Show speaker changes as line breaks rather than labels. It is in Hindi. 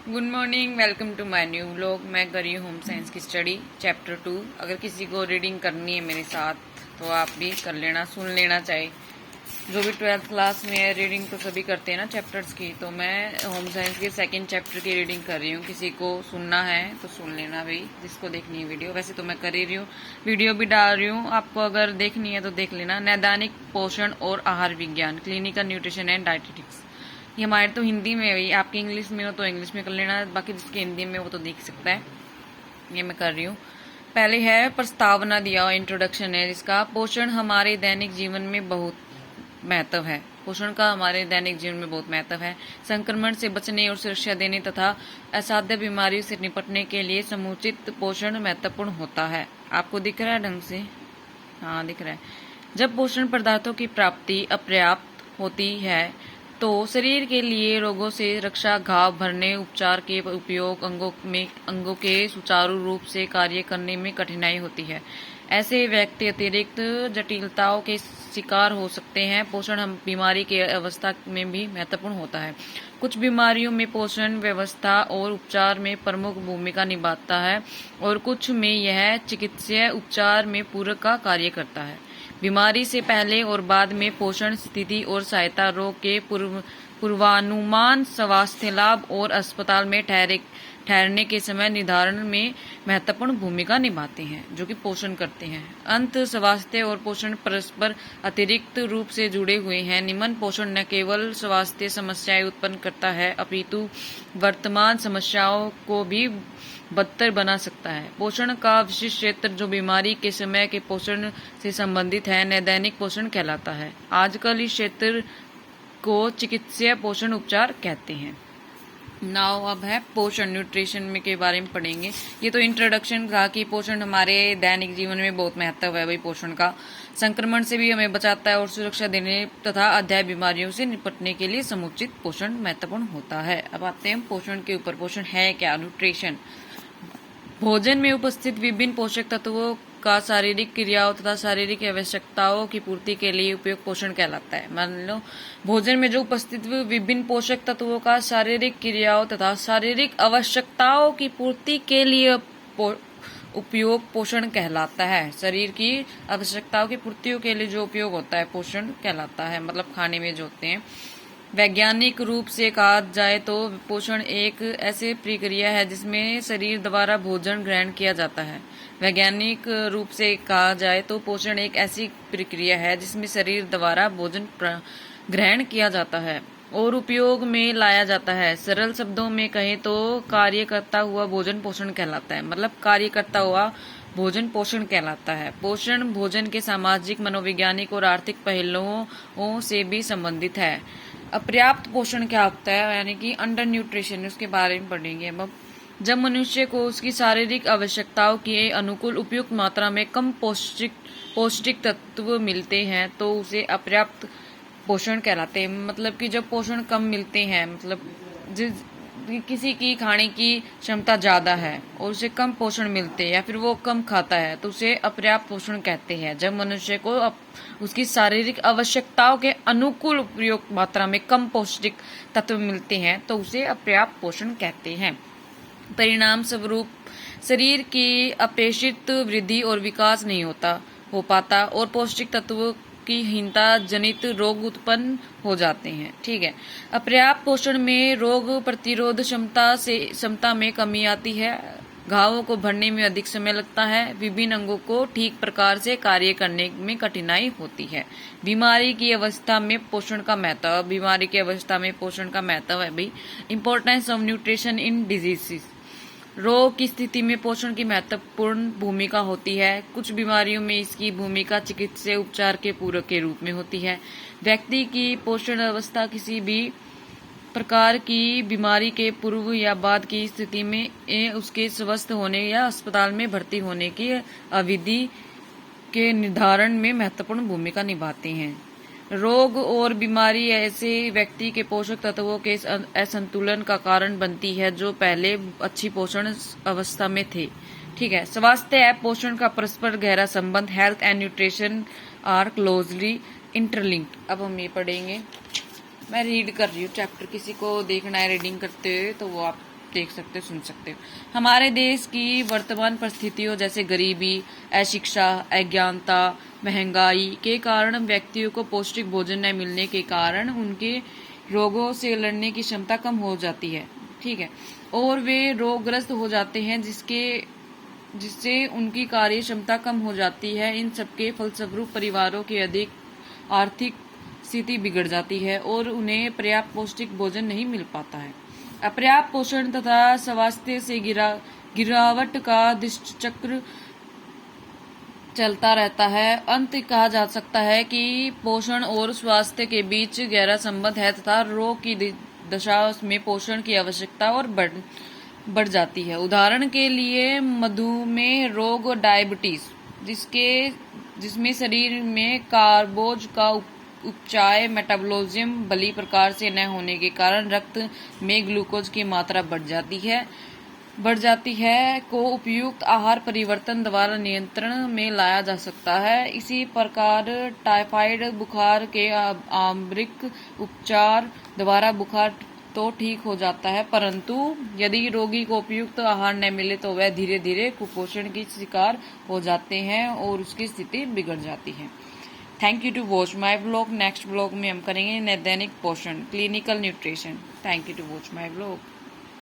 Good morning, welcome to my new vlog. मैं कर रही हूँ होम साइंस की स्टडी चैप्टर 2। अगर किसी को रीडिंग करनी है मेरे साथ तो आप भी कर लेना, सुन लेना। चाहे जो भी 12th क्लास में है, रीडिंग तो सभी करते हैं ना चैप्टर्स की। तो मैं होम साइंस के सेकंड चैप्टर की रीडिंग कर रही हूँ। किसी को सुनना है तो सुन लेना भाई, जिसको देखनी है वीडियो। वैसे तो मैं कर ही रही हूँ, वीडियो भी डाल रही हूँ। आपको अगर देखनी है तो देख लेना। नैदानिक पोषण और आहार विज्ञान, क्लिनिकल न्यूट्रिशन एंड डाइटेटिक्स। ये हमारे तो हिंदी में है भाई, आपकी इंग्लिश में हो तो इंग्लिश में कर लेना, बाकी जिसके हिंदी में वो तो देख सकता है। ये मैं कर रही हूँ। पहले है प्रस्तावना दिया, इंट्रोडक्शन है जिसका। पोषण हमारे दैनिक जीवन में बहुत महत्व है। पोषण का हमारे दैनिक जीवन में बहुत महत्व है। संक्रमण से बचने और सुरक्षा देने तथा असाध्य बीमारियों से निपटने के लिए समुचित पोषण महत्वपूर्ण होता है। आपको दिख रहा है ढंग से? हाँ, दिख रहा है। जब पोषण पदार्थों की प्राप्ति अपर्याप्त होती है तो शरीर के लिए रोगों से रक्षा, घाव भरने, उपचार के उपयोग, अंगों के सुचारू रूप से कार्य करने में कठिनाई होती है। ऐसे व्यक्ति अतिरिक्त जटिलताओं के शिकार हो सकते हैं। पोषण हम बीमारी के अवस्था में भी महत्वपूर्ण होता है। कुछ बीमारियों में पोषण व्यवस्था और उपचार में प्रमुख भूमिका निभाता है और कुछ में यह चिकित्सीय उपचार में पूरक का कार्य करता है। बीमारी से पहले और बाद में पोषण स्थिति और सहायता, रोग के पूर्वानुमान, स्वास्थ्य लाभ और अस्पताल में ठहरने के समय निर्धारण में महत्वपूर्ण भूमिका निभाते हैं, जो कि पोषण करते हैं। अंत स्वास्थ्य और पोषण परस्पर अतिरिक्त रूप से जुड़े हुए हैं। निम्न पोषण न केवल स्वास्थ्य समस्याएं उत्पन्न करता है अपितु वर्तमान समस्याओं को भी बदतर बना सकता है। पोषण का विशिष्ट क्षेत्र जो बीमारी के समय के पोषण से संबंधित है, नैदानिक पोषण कहलाता है। आजकल इस क्षेत्र को चिकित्सीय पोषण उपचार कहते हैं। नाउ अब है पोषण, न्यूट्रिशन में के बारे में पढ़ेंगे। ये तो इंट्रोडक्शन था कि पोषण हमारे दैनिक जीवन में बहुत महत्व है भाई। पोषण का संक्रमण से भी हमें बचाता है और सुरक्षा देने तथा अध्याय बीमारियों से निपटने के लिए समुचित पोषण महत्वपूर्ण होता है। अब आते हैं पोषण के ऊपर। पोषण है क्या? न्यूट्रिशन भोजन में उपस्थित विभिन्न पोषक तत्वों का शारीरिक क्रियाओं तथा शारीरिक आवश्यकताओं की पूर्ति के लिए उपयोग पोषण कहलाता है। मान लो भोजन में जो उपस्थित विभिन्न पोषक तत्वों का शारीरिक क्रियाओं तथा शारीरिक आवश्यकताओं की पूर्ति के लिए उपयोग पोषण कहलाता है। शरीर की आवश्यकताओं की पूर्तियों के लिए जो उपयोग होता है पोषण कहलाता है, मतलब खाने में जो होते हैं। वैज्ञानिक रूप से कहा जाए तो पोषण एक ऐसी प्रक्रिया है जिसमें शरीर द्वारा भोजन ग्रहण किया जाता है। वैज्ञानिक रूप से कहा जाए तो पोषण एक ऐसी प्रक्रिया है जिसमें शरीर द्वारा भोजन ग्रहण किया जाता है और उपयोग में लाया जाता है। सरल शब्दों में कहें तो कार्य करता हुआ भोजन पोषण कहलाता है, मतलब कार्य करता हुआ भोजन पोषण कहलाता है। पोषण भोजन के सामाजिक, मनोवैज्ञानिक और आर्थिक पहलुओं से भी संबंधित है। अपर्याप्त पोषण क्या होता है, यानी कि अंडर न्यूट्रिशन, उसके बारे में पढ़ेंगे। अब जब मनुष्य को उसकी शारीरिक आवश्यकताओं के अनुकूल उपयुक्त मात्रा में कम पौष्टिक तत्व मिलते हैं तो उसे अपर्याप्त पोषण कहलाते हैं। मतलब कि जब पोषण कम मिलते हैं, मतलब किसी की खाने की क्षमता ज्यादा है और उसे कम पोषण मिलते हैं या फिर वो कम खाता है तो उसे अपर्याप्त पोषण कहते हैं। जब मनुष्य को उसकी शारीरिक आवश्यकताओं के अनुकूल उपयुक्त मात्रा में कम पौष्टिक तत्व मिलते हैं तो उसे अपर्याप्त पोषण कहते हैं। परिणाम स्वरूप शरीर की अपेक्षित वृद्धि और विकास नहीं हो पाता और पौष्टिक तत्वों की हीनता जनित रोग उत्पन्न हो जाते हैं। ठीक है। अपर्याप्त पोषण में रोग प्रतिरोध क्षमता में कमी आती है। घावों को भरने में अधिक समय लगता है। विभिन्न अंगों को ठीक प्रकार से कार्य करने में कठिनाई होती है। बीमारी की अवस्था में पोषण का महत्व। बीमारी की अवस्था में पोषण का महत्व है भाई। Importance of nutrition in diseases. रोग की स्थिति में पोषण की महत्वपूर्ण भूमिका होती है। कुछ बीमारियों में इसकी भूमिका चिकित्सीय उपचार के पूरक के रूप में होती है। व्यक्ति की पोषण अवस्था किसी भी प्रकार की बीमारी के पूर्व या बाद की स्थिति में उसके स्वस्थ होने या अस्पताल में भर्ती होने की अवधि के निर्धारण में महत्वपूर्ण भूमिका निभाते हैं। रोग और बीमारी ऐसे व्यक्ति के पोषक तत्वों के असंतुलन का कारण बनती है जो पहले अच्छी पोषण अवस्था में थे। ठीक है। स्वास्थ्य एवं पोषण का परस्पर गहरा संबंध। Health and nutrition are closely interlinked. अब हम ये पढ़ेंगे। मैं रीड कर रही हूँ चैप्टर, किसी को देखना है रीडिंग करते हुए तो वो आप देख सकते हो, सुन सकते हो। हमारे देश की वर्तमान परिस्थितियों जैसे गरीबी, अशिक्षा, अज्ञानता, महंगाई के कारण व्यक्तियों को पौष्टिक भोजन न मिलने के कारण उनके रोगों से लड़ने की क्षमता कम हो जाती है, ठीक है, और वे रोगग्रस्त हो जाते हैं, जिससे उनकी कार्य क्षमता कम हो जाती है। इन सबके फलस्वरूप परिवारों की अधिक आर्थिक स्थिति बिगड़ जाती है और उन्हें पर्याप्त पौष्टिक भोजन नहीं मिल पाता है। अपर्याप्त पोषण तथा स्वास्थ्य से गिरावट का दुष्ट चक्र चलता रहता है। अंत कहा जा सकता है कि पोषण और स्वास्थ्य के बीच गहरा संबंध है तथा रोग की दशा में पोषण की आवश्यकता और बढ़ जाती है। उदाहरण के लिए मधुमेह रोग, डायबिटीज, जिसमें शरीर में कार्बोज का उपचाय मेटाबॉलिज्म भली प्रकार से न होने के कारण रक्त में ग्लूकोज की मात्रा बढ़ जाती है को उपयुक्त आहार परिवर्तन द्वारा नियंत्रण में लाया जा सकता है। इसी प्रकार टाइफाइड बुखार के आंतरिक उपचार द्वारा बुखार तो ठीक हो जाता है, परंतु यदि रोगी को उपयुक्त आहार न मिले तो वह धीरे धीरे कुपोषण की शिकार हो जाते हैं और उसकी स्थिति बिगड़ जाती है। Thank you to watch my blog. Next blog में हम करेंगे नैदानिक पोषण, clinical nutrition. Thank you to watch my blog.